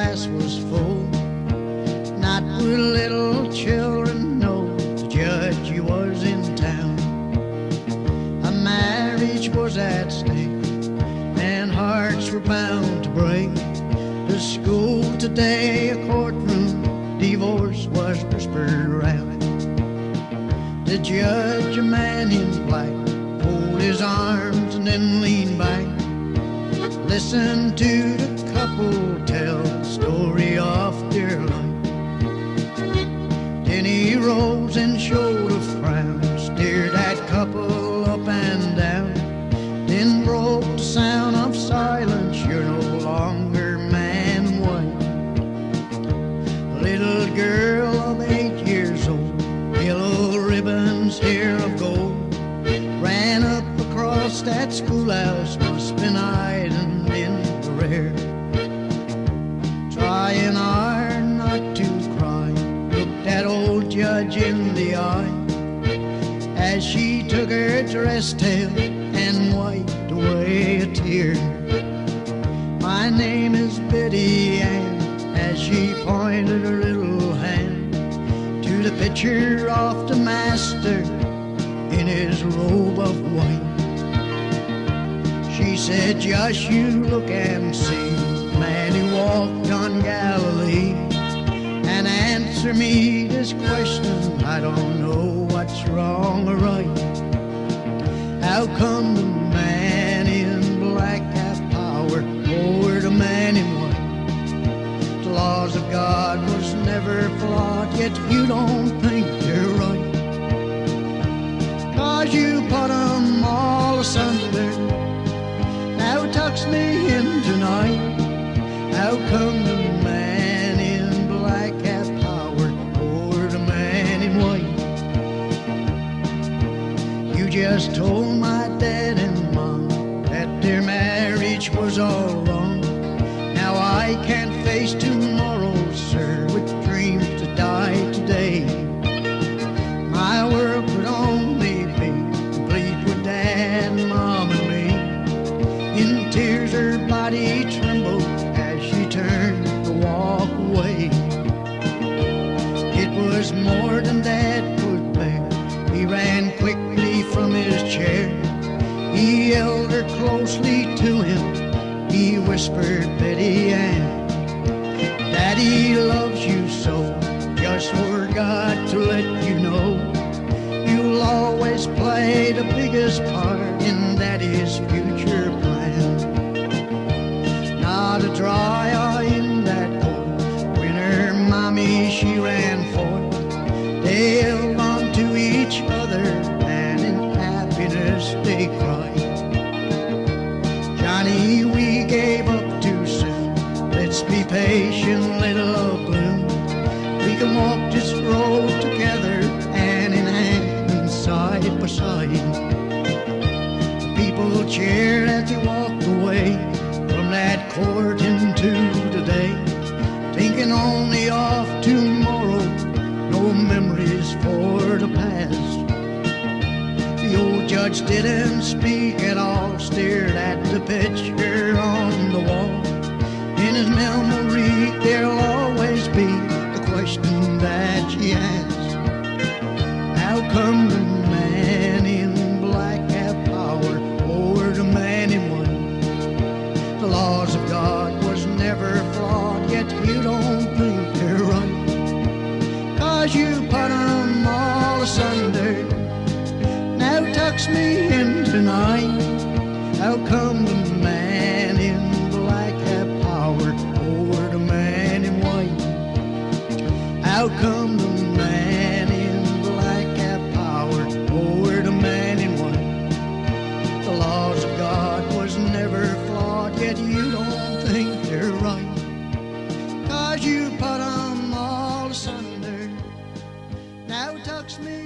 class was full, not with little children, no, the judge, he was in town. A marriage was at stake, and hearts were bound to break. The school today, a courtroom, divorce was whispered around. The judge, a man in black, folded his arms and then leaned back. Listened to the couple tell the story of their life. Then he rose and showed a frown, stared that couple up and down, then broke the sound of silence. You're no longer man and wife. A little girl of 8 years old, yellow ribbons, hair of gold, ran up across that schoolhouse, must have been hiding in the rear, trying hard not to cry. Looked that old judge in the eye as she took her dress tail and wiped away a tear. My name is Betty Ann, as she pointed her little hand to the picture of the master in his robe of white. She said, just you look and see the man who walked on Galilee, and answer me this question. I don't know what's wrong or right. How come the man in black has power over the man in white? The laws of God was never flawed, yet you don't think they're right. 'Cause you put 'em all asunder, now tucks me in tonight. How come the man in black has power over the man in white? You just told my dad and mom that their marriage was all wrong. Now I can't face tomorrow, sir, with dreams to die today. My world could only be complete with dad, mom, and me. In tears her body trembled as she turned to walk away. It was more than dad could bear. He ran quickly from his chair. He held her closely to him. He whispered, Betty Ann, Daddy loves you so. Just forgot to let you know, you'll always play the biggest part in Daddy's future plan. Not a dry eye in that cold. When her mommy, she ran forth, they held on to each other, and in happiness they cried. Johnny, we gave up too soon. Let's be patient, little bloom. We can walk this road together, hand in hand and side by side. People cheered as they walked away from that court into the day, thinking only of tomorrow, no memories for the past. The old judge didn't speak at all, stared at the picture on the wall. In his memory there'll always be the question that she asked. How come the man in black have power over the man in white? The laws of God was never flawed, yet you don't think they're right. 'Cause you put 'em all asunder, now tucks me in tonight. How come the man in black have power over the man in white? How come the man in black have power over the man in white? The laws of God was never flawed, yet you don't think they're right. 'Cause you put 'em all asunder, now tucks me